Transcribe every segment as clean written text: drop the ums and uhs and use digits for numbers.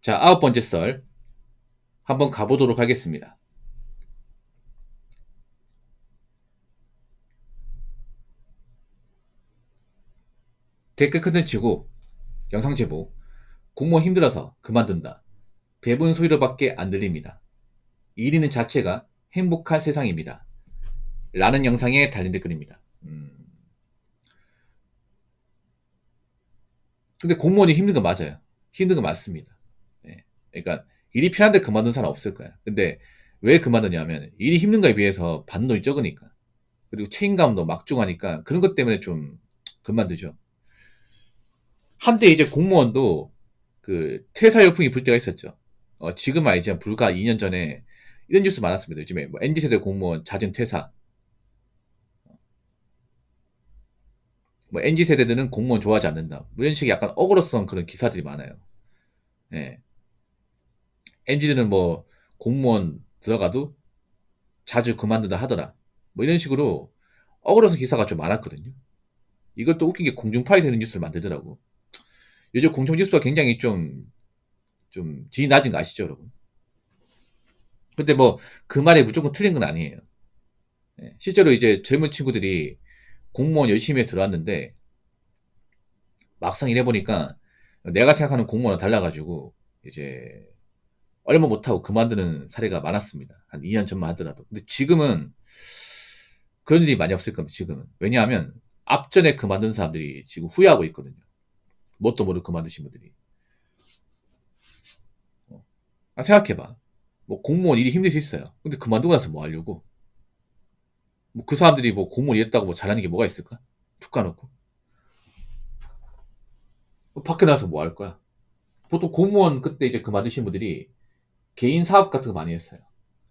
자, 9번째 썰 한번 가보도록 하겠습니다. 댓글 컨텐츠고 영상 제목 공무원 힘들어서 그만둔다. 배분 소리로밖에 안 들립니다. 일 있는 자체가 행복한 세상입니다. 라는 영상에 달린 댓글입니다. 근데 공무원이 힘든 거 맞아요. 힘든 거 맞습니다. 예. 그러니까 일이 필요한데 그만둔 사람 없을 거야. 근데 왜 그만두냐면 일이 힘든 거에 비해서 받는 돈이 적으니까. 그리고 책임감도 막중하니까 그런 것 때문에 좀 그만두죠. 한때 이제 공무원도 그 퇴사 열풍이 불 때가 있었죠. 지금 아니지만 불과 2년 전에 이런 뉴스 많았습니다. 요즘에 뭐 MZ세대 공무원 잦은 퇴사, 뭐 MZ세대들은 공무원 좋아하지 않는다. 뭐 이런 식의 약간 억울성 그런 기사들이 많아요. 예. MZ들은 뭐 공무원 들어가도 자주 그만둔다 하더라. 뭐 이런 식으로 억울해서 기사가 좀 많았거든요. 이것도 웃긴 게 공중파에서 이런 뉴스를 만들더라고. 요즘 공중 뉴스가 굉장히 좀 질이 낮은 거 아시죠, 여러분? 근데 뭐 그 말이 무조건 틀린 건 아니에요. 예. 실제로 이제 젊은 친구들이 공무원 열심히 해서 들어왔는데 막상 일해보니까 내가 생각하는 공무원은 달라가지고 이제 얼마 못하고 그만두는 사례가 많았습니다. 한 2년 전만 하더라도. 근데 지금은 그런 일이 많이 없을 겁니다. 지금은. 왜냐하면 앞전에 그만둔 사람들이 지금 후회하고 있거든요. 뭣도 모르고 그만두신 분들이. 생각해봐. 뭐 공무원 일이 힘들 수 있어요. 근데 그만두고 나서 뭐 하려고? 뭐 그 사람들이 뭐 공무원 일했다고 뭐 잘하는 게 뭐가 있을까? 툭 까놓고. 밖에 나서 뭐 할 거야? 보통 공무원 그때 이제 그만두신 분들이 개인 사업 같은 거 많이 했어요.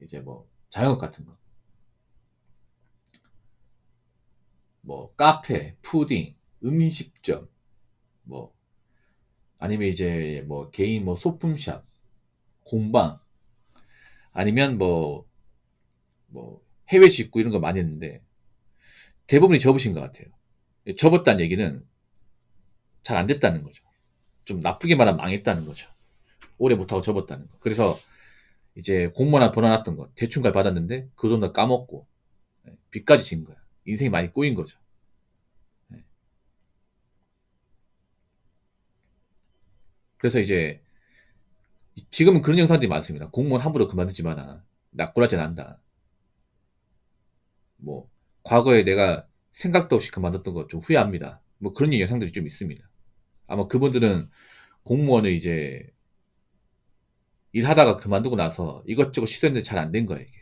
이제 뭐 자영업 같은 거. 뭐 카페, 푸딩, 음식점, 뭐 아니면 이제 뭐 개인 뭐 소품샵, 공방, 아니면 뭐 해외 직구 이런 거 많이 했는데 대부분이 접으신 것 같아요. 접었다는 얘기는 잘 안 됐다는 거죠. 좀 나쁘게 말하면 망했다는 거죠. 오래 못하고 접었다는 거. 그래서 이제 공무원 하나 벌어놨던 거 대충까지 받았는데 그 돈 다 까먹고 빚까지 진 거야. 인생이 많이 꼬인 거죠. 그래서 이제 지금은 그런 영상들이 많습니다. 공무원 함부로 그만두지 마라. 낙골하지 않는다. 뭐 과거에 내가 생각도 없이 그만뒀던 거 좀 후회합니다. 뭐 그런 영상들이 좀 있습니다. 아마 그분들은 공무원을 이제 일하다가 그만두고 나서 이것저것 시도했는데 잘 안 된 거예요, 이게.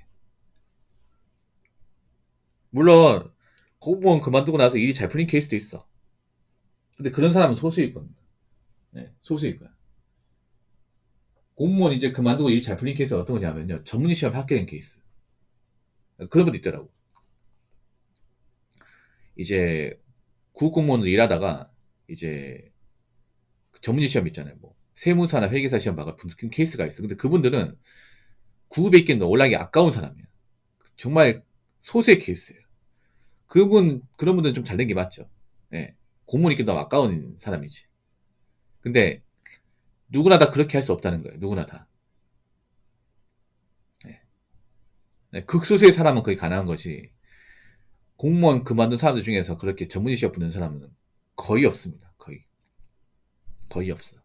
물론 공무원 그만두고 나서 일이 잘 풀린 케이스도 있어. 근데 그런 사람은 소수일 겁니다. 네, 소수일 거야. 공무원 이제 그만두고 일이 잘 풀린 케이스가 어떤 거냐면요. 전문의 시험 합격한 케이스. 그런 분도 있더라고. 이제 구급공무원으로 일하다가 이제 전문의 시험 있잖아요. 뭐 세무사나 회계사 시험 봐가 붙은 케이스가 있어. 근데 그분들은 구급에 끼는 올라가기 아까운 사람이야. 정말 소수의 케이스예요. 그런 분들은 좀 잘 된 게 맞죠. 예. 공무원 있기 너무 아까운 사람이지. 근데 누구나 다 그렇게 할 수 없다는 거예요. 누구나 다. 예. 네, 극소수의 사람은 거의 가능한 거지. 공무원 그만둔 사람들 중에서 그렇게 전문의 시험 붙는 사람은 거의 없습니다. 거의 없어.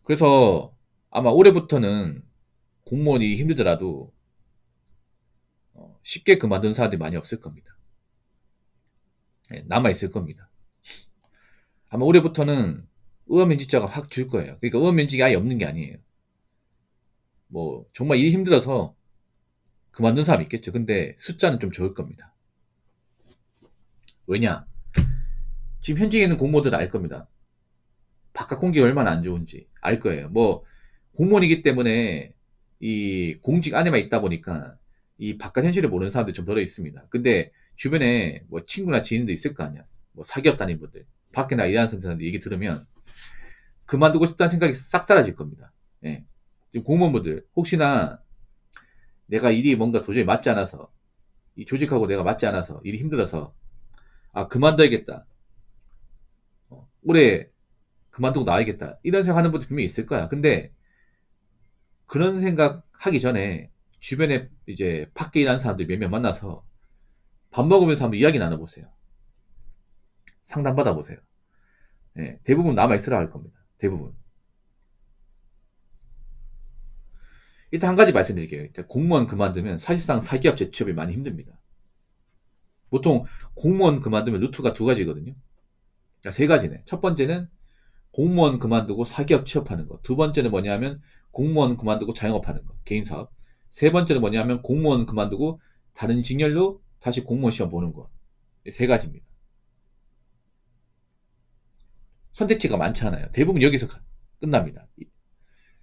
그래서 아마 올해부터는 공무원이 힘들더라도 쉽게 그만둔 사람들이 많이 없을 겁니다. 예, 남아있을 겁니다. 아마 올해부터는 의원면직자가 확 줄 거예요. 그러니까 의원면직이 아예 없는 게 아니에요. 뭐 정말 일이 힘들어서 그만둔 사람 있겠죠. 근데 숫자는 좀 적을 겁니다. 왜냐? 지금 현직에 있는 공무원들은 알 겁니다. 바깥 공기가 얼마나 안 좋은지 알 거예요. 뭐 공무원이기 때문에 이 공직 안에만 있다 보니까 이 바깥 현실을 모르는 사람들이 좀 덜어 있습니다. 근데 주변에 뭐 친구나 지인도 있을 거 아니야. 뭐 사기업 다니는 분들, 밖에 나 일하는 사람들 얘기 들으면 그만두고 싶다는 생각이 싹 사라질 겁니다. 예. 지금 공무원분들 혹시나 내가 일이 뭔가 도저히 맞지 않아서 이 조직하고 내가 맞지 않아서 일이 힘들어서 그만둬야겠다. 올해 그만두고 나와야겠다. 이런 생각 하는 분들 분명히 있을 거야. 근데 그런 생각 하기 전에 주변에 이제 밖에 일하는 사람들 몇 명 만나서 밥 먹으면서 한번 이야기 나눠보세요. 상담 받아보세요. 예, 대부분 남아있으라 할 겁니다. 대부분. 일단 한 가지 말씀드릴게요. 공무원 그만두면 사실상 사기업 재취업이 많이 힘듭니다. 보통 공무원 그만두면 루트가 두 가지거든요. 그러니까 세 가지네. 첫 번째는 공무원 그만두고 사기업 취업하는 거. 두 번째는 뭐냐면 공무원 그만두고 자영업하는 거. 개인 사업. 세 번째는 뭐냐면 공무원 그만두고 다른 직렬로 다시 공무원 시험 보는 거. 세 가지입니다. 선택지가 많지 않아요. 대부분 여기서 끝납니다.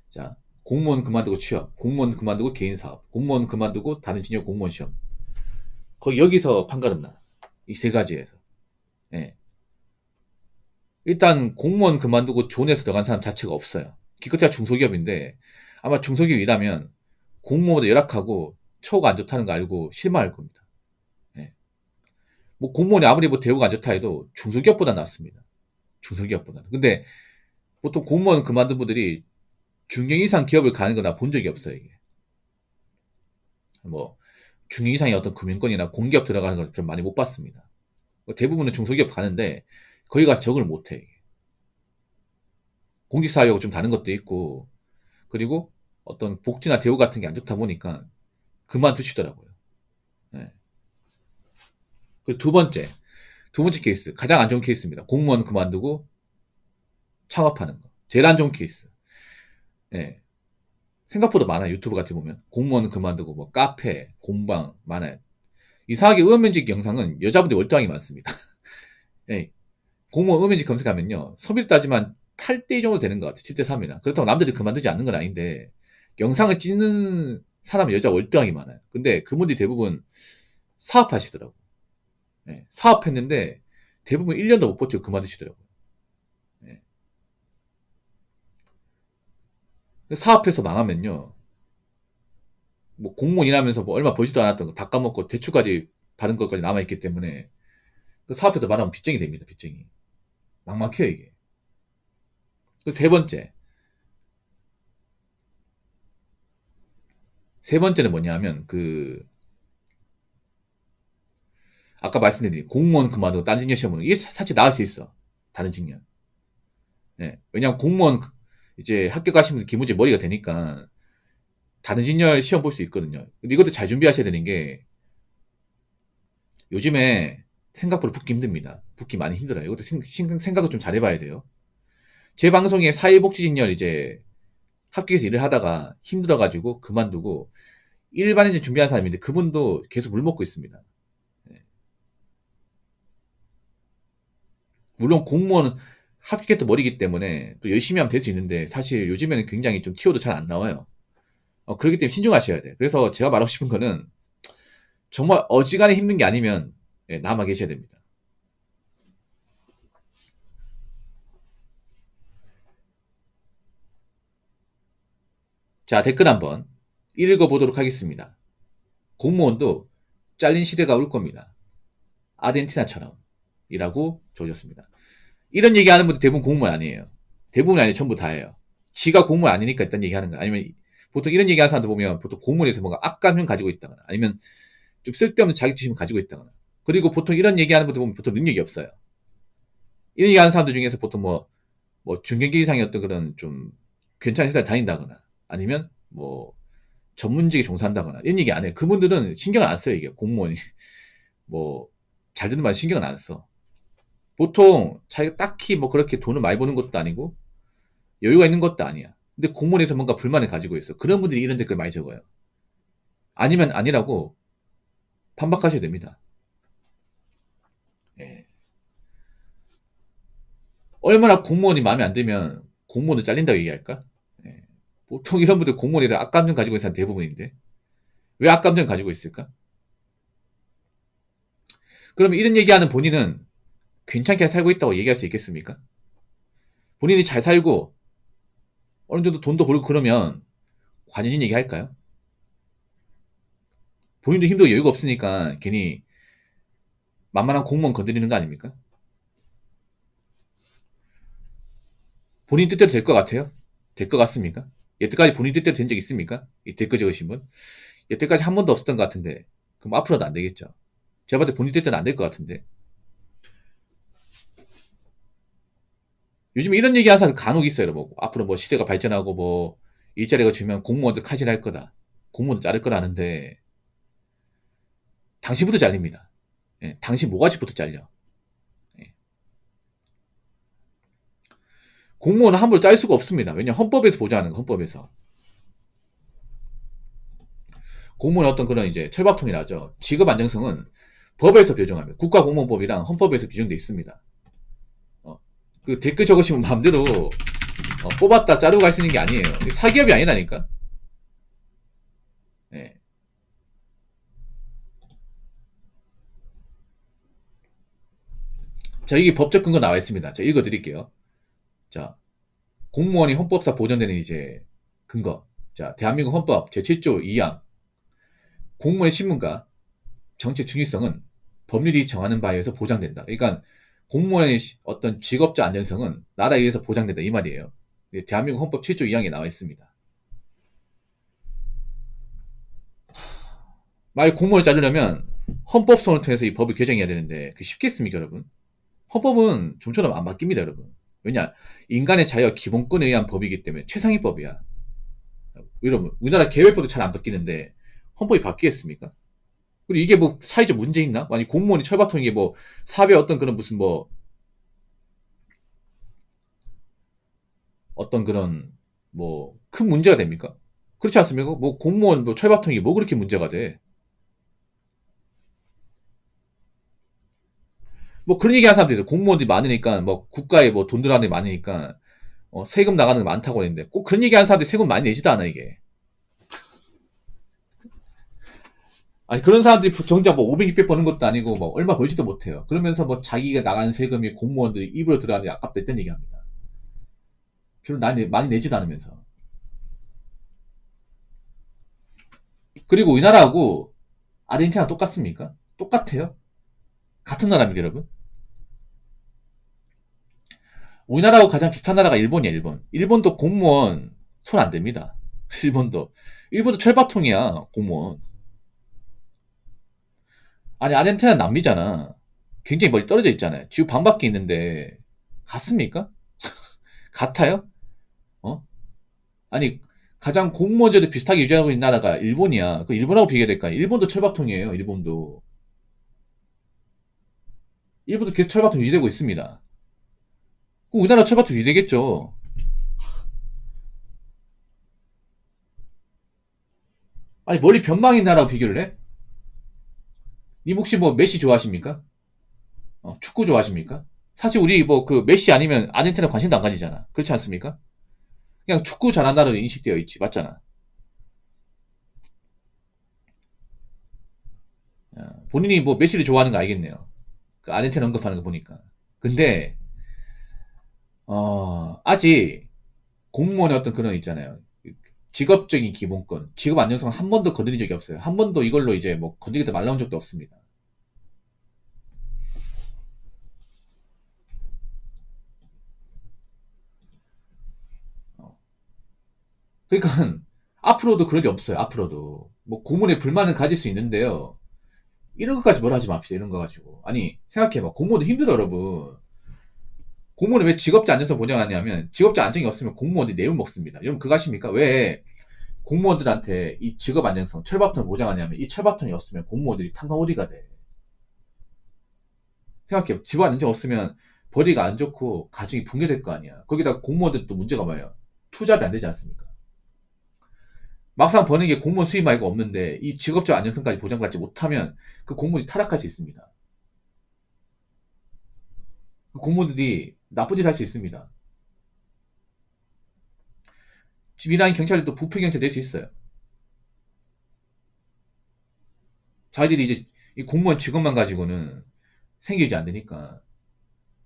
자, 공무원 그만두고 취업, 공무원 그만두고 개인 사업, 공무원 그만두고 다른 직렬 공무원 시험. 거의 여기서 판가름 나. 이 세 가지에서. 예. 일단 공무원 그만두고 존에서 들어간 사람 자체가 없어요. 기껏해야 중소기업인데 아마 중소기업이라면 공무원보다 열악하고 처우가 안 좋다는 거 알고 실망할 겁니다. 예. 뭐 공무원이 아무리 뭐 대우가 안 좋다 해도 중소기업보다 낫습니다. 중소기업보다는. 근데 보통 공무원 그만둔 분들이 중견 이상 기업을 가는 거나 본 적이 없어요, 이게. 뭐 중견 이상의 어떤 금융권이나 공기업 들어가는 걸 좀 많이 못 봤습니다. 대부분은 중소기업 가는데 거기 가서 적응을 못 해, 이게. 공직사회하고 좀 다른 것도 있고, 그리고 어떤 복지나 대우 같은 게 안 좋다 보니까 그만두시더라고요. 네. 그리고 두 번째 케이스, 가장 안 좋은 케이스입니다. 공무원 그만두고 창업하는 거. 제일 안 좋은 케이스. 네. 생각보다 많아요. 유튜브 같은 거 보면. 공무원 그만두고 뭐 카페, 공방 많아요. 이상하게 의원면직 영상은 여자분들이 월등하게 많습니다. 네. 공무원 의원면직 검색하면요. 서밀 따지만 8대2 정도 되는 것 같아요. 7대3이나. 그렇다고 남들이 그만두지 않는 건 아닌데 영상을 찍는 사람은 여자 월등하게 많아요. 근데 그분들이 대부분 사업하시더라고요. 네. 사업했는데 대부분 1년도 못 버티고 그만두시더라고요. 네. 사업해서 망하면요. 뭐 공무원 일하면서 뭐 얼마 벌지도 않았던 거 다 까먹고 대출까지 받은 것까지 남아있기 때문에 그 사업해서 말하면 빚쟁이 됩니다. 빚쟁이. 막막해요 이게. 그 세 번째는 뭐냐면 그 아까 말씀드린 공무원 그만두고 다른 직렬 시험 보는 이게 사실 나을 수 있어. 다른 직렬. 네. 왜냐면 공무원 이제 학교 가시면 분 기본적으로 머리가 되니까 다른 직렬 시험 볼 수 있거든요. 근데 이것도 잘 준비하셔야 되는 게 요즘에 생각보다 붙기 힘듭니다. 붙기 많이 힘들어요. 이것도 생각을 좀 잘해봐야 돼요. 제 방송에 사회복지직렬 이제 합격해서 일을 하다가 힘들어가지고 그만두고 일반인지 준비한 사람인데 그분도 계속 물 먹고 있습니다. 네. 물론 공무원은 합격했던 머리기 때문에 또 열심히 하면 될 수 있는데 사실 요즘에는 굉장히 좀 키워도 잘 안 나와요. 그렇기 때문에 신중하셔야 돼요. 그래서 제가 말하고 싶은 거는 정말 어지간히 힘든 게 아니면 남아 계셔야 됩니다. 자, 댓글 한번 읽어보도록 하겠습니다. 공무원도 잘린 시대가 올 겁니다. 아르헨티나처럼 이라고 적으셨습니다. 이런 얘기하는 분들 대부분 공무원 아니에요. 대부분이 아니에요. 전부 다예요. 지가 공무원 아니니까 일단 얘기하는 거야. 아니면 보통 이런 얘기하는 사람들 보면 보통 공무원에서 뭔가 악감형 가지고 있다거나 아니면 좀 쓸데없는 자격지심 가지고 있다거나 그리고 보통 이런 얘기하는 분들 보면 보통 능력이 없어요. 이런 얘기하는 사람들 중에서 보통 뭐 중견기 이상의 어떤 그런 좀 괜찮은 회사에 다닌다거나 아니면 뭐 전문직에 종사한다거나 이런 얘기 안 해요. 그분들은 신경을 안 써요. 이게 공무원이 뭐 잘 듣는 말 신경을 안 써. 보통 자기가 딱히 뭐 그렇게 돈을 많이 버는 것도 아니고 여유가 있는 것도 아니야. 근데 공무원에서 뭔가 불만을 가지고 있어. 그런 분들이 이런 댓글 많이 적어요. 아니면 아니라고 반박하셔야 됩니다. 예. 얼마나 공무원이 마음에 안 들면 공무원을 잘린다고 얘기할까? 예. 보통 이런 분들 공무원에 대한 악감정 가지고 있는 사람 대부분인데 왜 악감정 가지고 있을까? 그러면 이런 얘기하는 본인은 괜찮게 살고 있다고 얘기할 수 있겠습니까? 본인이 잘 살고 어느 정도 돈도 벌고 그러면 관연인 얘기할까요? 본인도 힘들고 여유가 없으니까 괜히 만만한 공무원 건드리는 거 아닙니까? 본인 뜻대로 될 것 같아요? 될 것 같습니까? 여태까지 본인 뜻대로 된 적 있습니까? 이 댓글 적으신 분? 여태까지 한 번도 없었던 것 같은데, 그럼 앞으로도 안 되겠죠. 제가 봤을 때 본인 뜻대로 안 될 것 같은데. 요즘 이런 얘기 하는 사람 간혹 있어요, 여러분. 앞으로 뭐 시대가 발전하고 뭐 일자리가 주면 공무원도 카진할 거다. 공무원도 자를 거라는데, 당신부터 잘립니다. 예, 당신 모가지부터 잘려. 예. 공무원은 함부로 짤 수가 없습니다. 왜냐면 헌법에서 보장하는 거, 헌법에서. 공무원의 어떤 그런 이제 철밥통이라죠. 직업 안정성은 법에서 규정합니다. 국가공무원법이랑 헌법에서 규정돼 있습니다. 그 댓글 적으시면 마음대로 뽑았다 자르고 갈 수 있는 게 아니에요. 사기업이 아니라니까. 예. 자, 이게 법적 근거 나와 있습니다. 자, 읽어드릴게요. 자, 공무원이 헌법상 보장되는 이제 근거. 자, 대한민국 헌법 제7조 2항. 공무원의 신문과 정책 중립성은 법률이 정하는 바에 의해서 보장된다. 그러니까 공무원의 어떤 직업적 안전성은 나라에 의해서 보장된다. 이 말이에요. 대한민국 헌법 7조 2항에 나와 있습니다. 만약 공무원을 자르려면 헌법소원을 통해서 이 법을 개정해야 되는데 그 쉽겠습니까, 여러분? 헌법은 좀처럼 안 바뀝니다, 여러분. 왜냐? 인간의 자유와 기본권에 의한 법이기 때문에 최상위법이야. 여러분, 우리나라 계획법도 잘 안 바뀌는데 헌법이 바뀌겠습니까? 그리고 이게 뭐 사회적 문제 있나? 아니 공무원이 철밥통 이게 뭐 사회 어떤 그런 무슨 뭐 어떤 그런 뭐 큰 문제가 됩니까? 그렇지 않습니까? 뭐 공무원 뭐 철밥통이 뭐 그렇게 문제가 돼? 뭐 그런 얘기 하는 사람도 있어요. 공무원들이 많으니까 뭐 국가에 뭐 돈 들어가는 게 많으니까 세금 나가는 게 많다고 했는데 꼭 그런 얘기 하는 사람들이 세금 많이 내지도 않아 이게. 아니 그런 사람들이 정작 뭐 500, 600 버는 것도 아니고 뭐 얼마 벌지도 못해요. 그러면서 뭐 자기가 나가는 세금이 공무원들이 입으로 들어가는 게 아깝다 했던 얘기합니다. 별로 많이 내지도 않으면서. 그리고 우리나라하고 아르헨티나 똑같습니까? 똑같아요. 같은 나라입니다, 여러분. 우리나라하고 가장 비슷한 나라가 일본이야, 일본. 일본도 공무원 손 안 댑니다. 일본도 철밥통이야, 공무원. 아니, 아르헨티나는 남미잖아. 굉장히 멀리 떨어져 있잖아요. 지구 반바퀴 있는데, 같습니까? 같아요? 어? 아니, 가장 공무원제도 비슷하게 유지하고 있는 나라가 일본이야. 그 일본하고 비교해야 될까? 일본도 철밥통이에요, 일본도. 일본도 계속 철밥통 유지되고 있습니다. 그럼 우리나라 철밥통 유지되겠죠. 아니, 멀리 변방인 나라하고 비교를 해? 님 혹시 뭐 메시 좋아하십니까? 축구 좋아하십니까? 사실 우리 뭐 그 메시 아니면 아르헨티나 관심도 안 가지잖아. 그렇지 않습니까? 그냥 축구 잘한다로 인식되어 있지. 맞잖아. 본인이 뭐 메시를 좋아하는 거 알겠네요. 그 아르헨티나 언급하는 거 보니까. 근데 아직 공무원의 어떤 그런 있잖아요. 직업적인 기본권, 직업 안정성 한 번도 건드린 적이 없어요. 한 번도 이걸로 이제 뭐 건드리겠다 말 나온 적도 없습니다. 어. 그러니까 앞으로도 그런 게 없어요. 앞으로도 뭐 고문에 불만은 가질 수 있는데요. 이런 것까지 뭘 하지 맙시다. 이런 거 가지고. 아니 생각해봐. 공무원도 힘들어 여러분. 공무원은 왜 직업자 안정성 보장하냐면 직업자 안정이 없으면 공무원들이 내을 먹습니다. 여러분 그거 아십니까? 왜 공무원들한테 이 직업 안정성 철밥통을 보장하냐면 이 철밥통이 없으면 공무원들이 탕후루가 돼. 생각해봐. 직업 안정 없으면 벌이가 안 좋고 가정이 붕괴될 거 아니야. 거기다 공무원들도 문제가 뭐예요? 투잡이 안 되지 않습니까? 막상 버는 게 공무원 수입 말고 없는데 이 직업적 안정성까지 보장받지 못하면 그 공무원이 타락할 수 있습니다. 그 공무원들이 나쁜 짓 할 수 있습니다. 지금 일하는 경찰도 부패 경찰 될 수 있어요. 자기들이 이제 이 공무원 직업만 가지고는 생계유지 안 되니까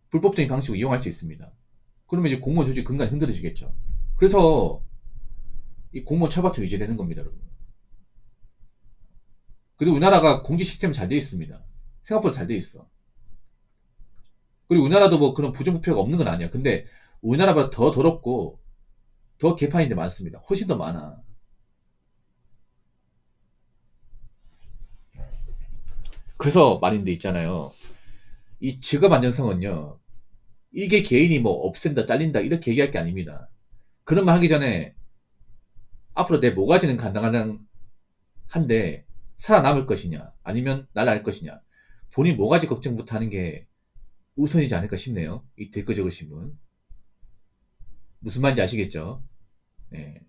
불법적인 방식으로 이용할 수 있습니다. 그러면 이제 공무원 조직 근간이 흔들어지겠죠. 그래서 이 공무원 처벌도 유지되는 겁니다, 여러분. 그리고 우리나라가 공직 시스템 잘 돼 있습니다. 생각보다 잘 돼 있어. 그리고 우리나라도 뭐 그런 부정부패가 없는 건 아니야. 근데 우리나라보다 더 더럽고 더 개판인데 많습니다. 훨씬 더 많아. 그래서 말인데 있잖아요. 이 직업 안정성은요. 이게 개인이 뭐 없앤다, 잘린다 이렇게 얘기할 게 아닙니다. 그런 말 하기 전에 앞으로 내 모가지는 한데 살아남을 것이냐 아니면 날아갈 것이냐 본인 모가지 걱정부터 하는 게 우선이지 않을까 싶네요. 이 댓글 적으신 분. 무슨 말인지 아시겠죠? 네.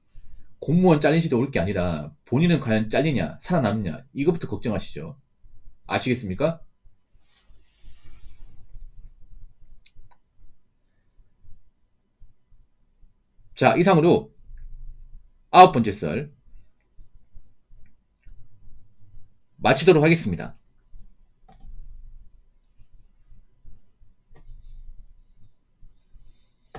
공무원 잘린 시도 올 게 아니라 본인은 과연 잘리냐 살아남느냐 이것부터 걱정하시죠. 아시겠습니까? 자, 이상으로 9번째 썰 마치도록 하겠습니다.